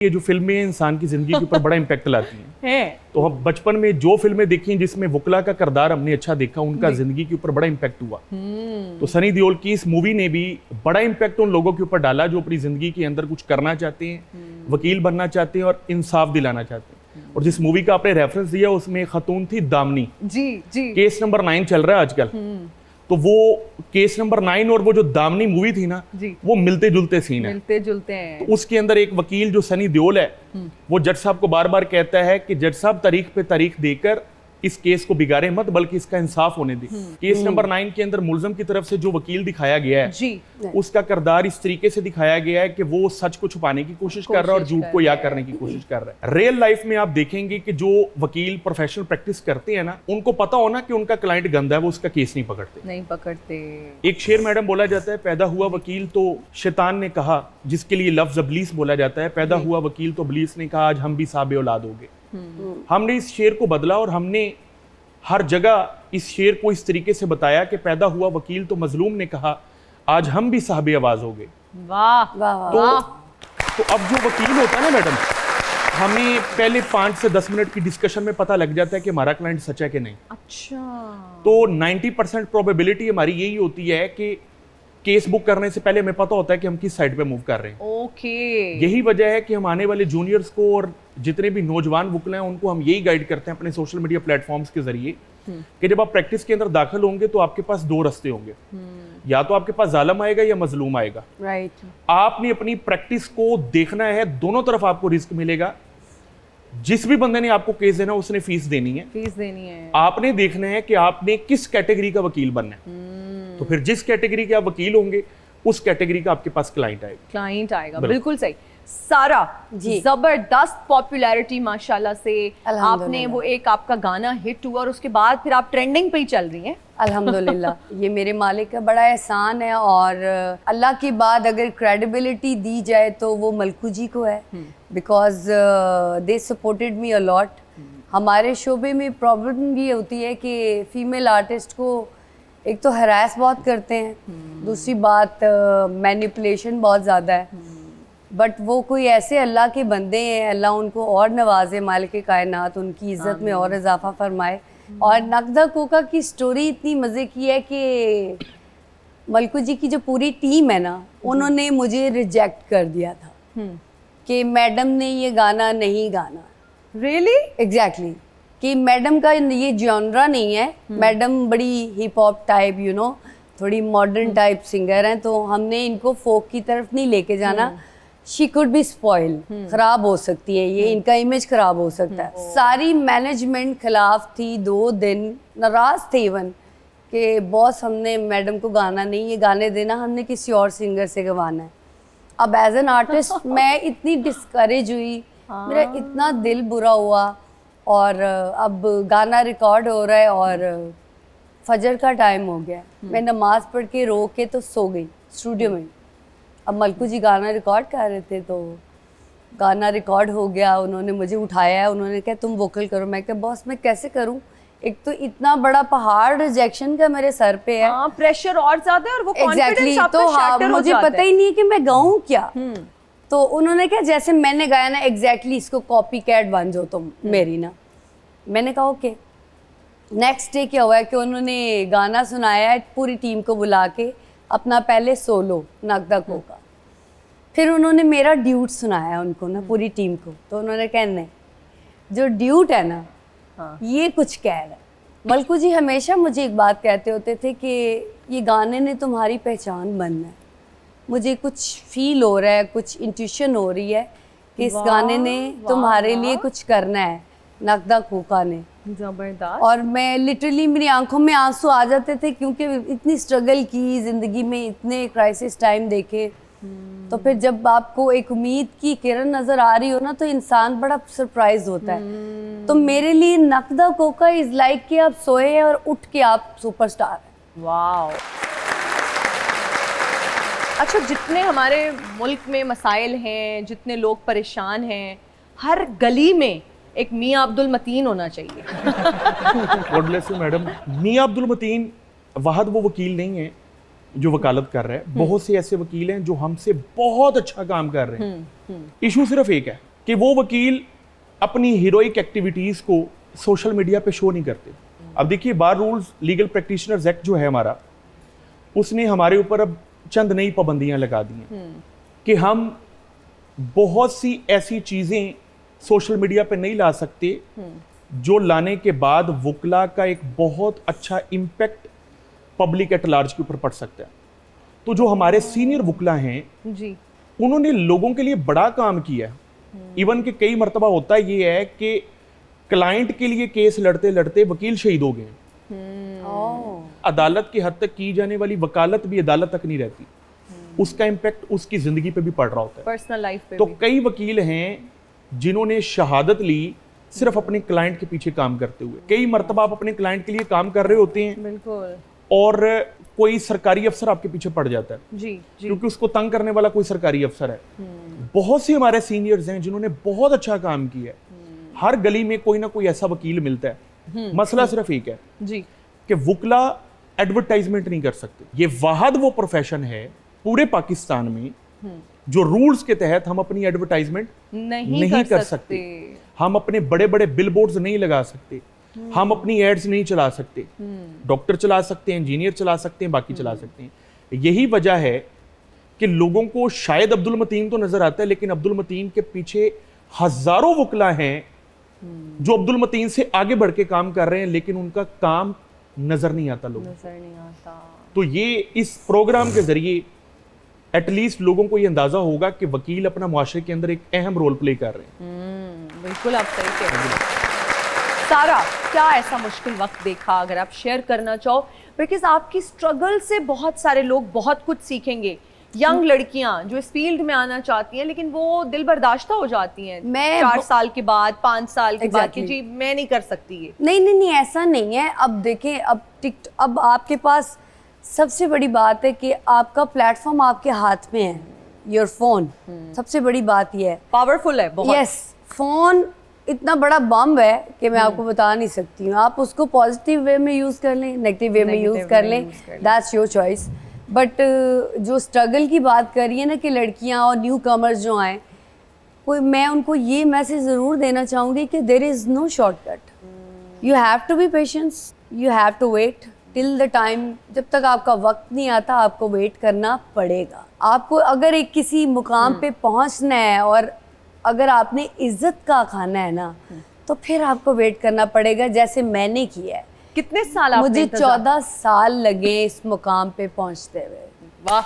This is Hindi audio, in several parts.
ये जो फिल्में इंसान की जिंदगी के ऊपर बड़ा इम्पैक्ट लाती हैं तो हम बचपन में जो फिल्में देखी जिसमें वुकला का किरदार हमने अच्छा देखा, उनका जिंदगी के ऊपर बड़ा इम्पैक्ट हुआ। तो सनी देओल की इस मूवी ने भी बड़ा इम्पैक्ट उन लोगों के ऊपर डाला जो अपनी जिंदगी के अंदर कुछ करना चाहते हैं, वकील बनना चाहते हैं और इंसाफ दिलाना चाहते हैं। और जिस मूवी का आपने रेफरेंस दिया उसमें खतून थी दामनी जी, केस नंबर 9 चल रहा है आजकल। तो वो केस नंबर 9 और वो जो दामनी मूवी थी ना, वो मिलते जुलते सीन है, मिलते जुलते हैं। तो उसके अंदर एक वकील जो सनी देओल है वो जज साहब को बार बार कहता है कि जज साहब तारीख पे तारीख देकर इस केस को बिगाड़े मत, बल्कि इसका इंसाफ होने दे। केस नंबर 9 के अंदर मुलजम की तरफ से जो वकील दिखाया गया है उसका किरदार इस तरीके से दिखाया गया है कि वो सच को छुपाने की कोशिश कर रहा है और झूठ को याद करने की कोशिश कर रहा है। रियल लाइफ में आप देखेंगे कि जो वकील प्रोफेशनल प्रैक्टिस करते हैं ना, उनको पता होना कि उनका क्लाइंट गंदा है, वो उसका केस नहीं पकड़ते। एक शेर मैडम बोला जाता है, पैदा हुआ वकील तो शैतान ने कहा, जिसके लिए लफ्ज अबलीस बोला जाता है। पैदा हुआ वकील तो अबलीस ने कहा आज हम भी साबे औलाद हो गए। हमने इस शेर को बदला और हमने हर जगह इस शेर को इस तरीके से बताया कि पैदा हुआ वकील तो मजलूम ने कहा आज हम भी साहबे आवाज हो गए। वाह वाह। तो अब जो वकील होता है ना मैडम, हमें पहले 5 से 10 मिनट की डिस्कशन में पता लग जाता है कि हमारा क्लाइंट सच है कि नहीं। अच्छा। तो 90% प्रोबेबिलिटी हमारी यही होती है कि केस बुक करने से पहले हमें पता होता है कि हम किस साइड पे मूव कर रहे हैं। ओके। यही वजह है कि हम आने वाले जूनियर्स को और जितने भी नौजवान वकील हैं उनको हम यही गाइड करते हैं अपने सोशल मीडिया प्लेटफॉर्म्स के जरिए कि जब आप प्रैक्टिस के अंदर दाखिल होंगे तो आपके पास 2 रास्ते होंगे, या तो आपके पास जालिम आएगा या मजलूम आएगा। राइट। आपने अपनी प्रैक्टिस को देखना है, दोनों तरफ आपको रिस्क मिलेगा। जिस भी बंदे ने आपको केस देना उसने फीस देनी है। आपने देखना है कि आपने किस कैटेगरी का वकील बनना है। तो फिर जिस कैटेगरी के आप वकील होंगे उस कैटेगरी का आपके पास क्लाइंट आएगा। बिल्कुल सही। सारा जबरदस्त पॉपुलैरिटी माशाल्लाह से, आपने वो एक आपका गाना हिट हुआ और उसके बाद फिर आप ट्रेंडिंग पे ही चल रही हैं। अल्हम्दुलिल्लाह। ये मेरे मालिक का बड़ा एहसान है और अल्लाह की बात अगर क्रेडिबिलिटी दी जाए तो वो मलकू जी को है, because they supported me a lot. हमारे शोबे में प्रॉब्लम ये होती है कि फीमेल आर्टिस्ट को एक तो हरास बहुत करते हैं, दूसरी बात मैनिपुलेशन बहुत ज़्यादा है। बट वो कोई ऐसे अल्लाह के बंदे हैं, अल्लाह उनको और नवाजे, मालिक कायनात उनकी इज़्ज़त में और इजाफा फरमाए। और नकदा कोका की स्टोरी इतनी मज़े की है कि मलकू जी की जो पूरी टीम है ना, उन्होंने मुझे रिजेक्ट कर दिया था कि मैडम ने ये गाना नहीं गाना। रियली? एग्जैक्टली। कि मैडम का ये जॉनरा नहीं है, मैडम बड़ी हिप हॉप टाइप थोड़ी मॉडर्न टाइप सिंगर हैं, तो हमने इनको फोक की तरफ नहीं लेके जाना। शी कुड बी स्पॉइल, खराब हो सकती है ये, इनका इमेज खराब हो सकता है। सारी मैनेजमेंट खिलाफ थी, 2 दिन नाराज थे इवन कि बॉस हमने मैडम को गाना नहीं ये गाने देना, हमने किसी और सिंगर से गवाना है। अब एज एन आर्टिस्ट मैं इतनी डिस्करेज हुई, मेरा इतना दिल बुरा हुआ। और अब गाना रिकॉर्ड हो रहा है और फजर का टाइम हो गया, मैं नमाज पढ़ के रो के तो सो गई स्टूडियो में। अब मलकू जी गाना रिकॉर्ड कर रहे थे तो गाना रिकॉर्ड हो गया, उन्होंने मुझे उठाया है, उन्होंने कहा तुम वोकल करो। मैं कहा बॉस मैं कैसे करूं, एक तो इतना बड़ा पहाड़ रिजेक्शन का मेरे सर पे है, प्रेशर और ज्यादा है और वो एग्जैक्टली तो मुझे पता ही नहीं कि मैं गाऊं क्या। तो उन्होंने कहा जैसे मैंने गाया ना एग्जैक्टली इसको कॉपी कैट बन जाओ तुम मेरी ना। मैंने कहा ओके। नेक्स्ट डे क्या हुआ है कि उन्होंने गाना सुनाया है पूरी टीम को बुला के, अपना पहले सोलो नकदा कोका, फिर उन्होंने मेरा ड्यूट सुनाया उनको ना पूरी टीम को। तो उन्होंने कहने जो ड्यूट है ना ये कुछ कह रहा है। मलकू जी हमेशा मुझे एक बात कहते होते थे कि ये गाने ने तुम्हारी पहचान बनना है। मुझे कुछ फील हो रहा है, कुछ इंट्यूशन हो रही है कि इस गाने ने तुम्हारे लिए कुछ करना है, नकदा कोका ने। जबरदस्त। और मैं लिटरली मेरी आंखों में आंसू आ जाते थे क्योंकि इतनी स्ट्रगल की ज़िंदगी में, इतने क्राइसिस टाइम देखे। तो फिर जब आपको एक उम्मीद की किरण नज़र आ रही हो ना तो इंसान बड़ा सरप्राइज होता है। तो मेरे लिए नकदा कोका इज़ लाइक कि आप सोए हैं और उठ के आप सुपरस्टार हैं। वाओ। अच्छा, जितने हमारे मुल्क में मसाइल हैं, जितने लोग परेशान हैं, हर गली में एक मियाँ अब्दुल मतीन होना चाहिए। God bless you madam. मियाँ अब्दुल मतीन वाहद वो वकील नहीं है जो वकालत कर रहे हैं, बहुत से ऐसे वकील हैं जो हमसे बहुत अच्छा काम कर रहे हैं। इशू सिर्फ एक है, कि वो वकील अपनी हीरोइक एक्टिविटीज़ को सोशल मीडिया पे शो नहीं करते। अब देखिए, बार रूल्स लीगल प्रैक्टिशनर्स एक्ट जो है हमारा, उसने हमारे ऊपर अब चंद नई पाबंदियां लगा दी हैं कि हम बहुत सी ऐसी चीज़ें सोशल मीडिया पे नहीं ला सकते जो लाने के बाद वकला का एक बहुत अच्छा इम्पैक्ट पब्लिक एट लार्ज के ऊपर पड़ सकता है। तो जो हमारे सीनियर वकला हैं जी, उन्होंने लोगों के लिए बड़ा काम किया है। इवन कि कई मरतबा होता ये है कि क्लाइंट के लिए केस लड़ते लड़ते वकील शहीद हो गए हैं। अदालत की हद तक की जाने वाली वकालत भी अदालत तक नहीं रहती, उसका इम्पैक्ट उसकी जिंदगी पे भी पड़ रहा होता है, पर्सनल लाइफ पे तो भी। कई वकील हैं जिन्होंने शहादत ली सिर्फ अपने क्लाइंट के पीछे काम करते हुए। कई मरतबा आप अपने क्लाइंट के लिए काम कर रहे होते हैं बिल्कुल और कोई सरकारी अफसर आपके पीछे पड़ जाता है जी जी, क्योंकि उसको तंग करने वाला कोई सरकारी अफसर है। बहुत से हमारे सीनियर्स हैं जिन्होंने बहुत अच्छा काम किया है। हर गली में कोई ना कोई ऐसा वकील मिलता है। मसला सिर्फ एक है जी, कि वकला एडवर्टाइजमेंट नहीं कर सकते। ये वाहद वो प्रोफेशन है पूरे पाकिस्तान में जो रूल्स के तहत हम अपनी एडवर्टाइजमेंट नहीं कर सकते। हम अपने बड़े बड़े बिलबोर्ड्स नहीं लगा सकते, हम अपनी एड्स नहीं चला सकते। डॉक्टर चला सकते हैं, इंजीनियर चला सकते हैं, बाकी चला सकते हैं। यही वजह है कि लोगों को शायद अब्दुल मतीन तो नजर आता है, लेकिन अब्दुल मतीन के पीछे हजारों वकला हैं जो अब्दुल मतीन से आगे बढ़ के काम कर रहे हैं, लेकिन उनका काम नजर नहीं आता लोगों को। नजर नहीं आता। तो ये इस प्रोग्राम के जरिए एटलीस्ट लोगों को ये अंदाजा होगा कि वकील अपना मुआशरे के अंदर एक अहम रोल प्ले कर रहे हैं। बिल्कुल आप सही कह रहे हैं। सारा, क्या ऐसा मुश्किल वक्त देखा अगर आप शेयर करना चाहो, बिकॉज आपकी स्ट्रगल से बहुत सारे लोग बहुत कुछ सीखेंगे। यंग लड़कियां जो इस फील्ड में आना चाहती हैं लेकिन वो दिल बर्दाश्ता हो जाती हैं 4 साल के बाद, 5 साल के बाद कि जी मैं नहीं कर सकती ये। नहीं ऐसा नहीं है। अब देखें, अब आपके पास सबसे बड़ी बात है कि आपका प्लेटफॉर्म आपके हाथ में है, योर फोन। सबसे बड़ी बात ये है, पावरफुल है बहुत। यस, फोन इतना बड़ा बम है कि मैं आपको बता नहीं सकती हूँ। आप उसको पॉजिटिव वे में यूज़ कर लें, नेगेटिव वे में यूज़ कर लें, दैट्स योर चॉइस। बट जो स्ट्रगल की बात करी है ना कि लड़कियाँ और न्यू कमर्स जो आए, मैं उनको ये मैसेज ज़रूर देना चाहूँगी कि there is no shortcut. You have to be patience, you have to wait till the time. जब तक आपका वक्त नहीं आता आपको वेट करना पड़ेगा। आपको अगर एक किसी मुकाम पे पहुंचना है और अगर आपने इज्जत का खाना है ना, तो फिर आपको वेट करना पड़ेगा, जैसे मैंने किया है। कितने साल आपने मुझे 14 साल लगे इस मुकाम पे पहुंचते हुए। वाह,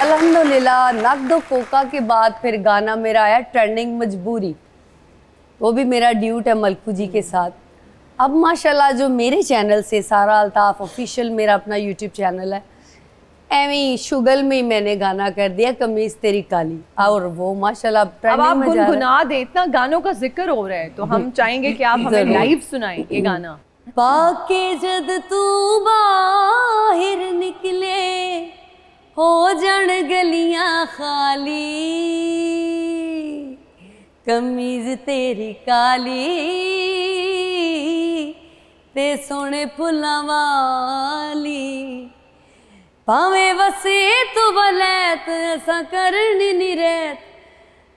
अल्हम्दुलिल्लाह। नकदो कोका के बाद फिर गाना मेरा आया ट्रेंडिंग मजबूरी, वो भी मेरा ड्यूट है मलकू जी के साथ। अब माशाल्लाह जो मेरे चैनल से, सारा अल्ताफ ऑफिशियल मेरा अपना यूट्यूब चैनल है, एवं शुगल में मैंने गाना कर दिया कमीज तेरी काली, और वो माशाल्लाह अब आप ट्रेंडिंग में जा रहा है। गुनगुना दें, इतना गानों का जिक्र हो रहा है तो हम चाहेंगे कि आप हमें जरूर। लाइव सुनाएं ये गाना। पाके जद तू बाहर निकले हो जान गलियां खाली, कमीज तेरी काली ते सोने फुल्लां वाली, भावे वसे तू वलैत असा करनी नी रैत,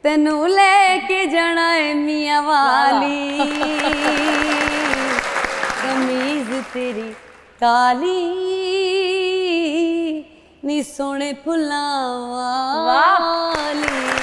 तेनू लेके जाना है मियां वाली, कमीज तेरी काली नी सोने फुल्लां वाली।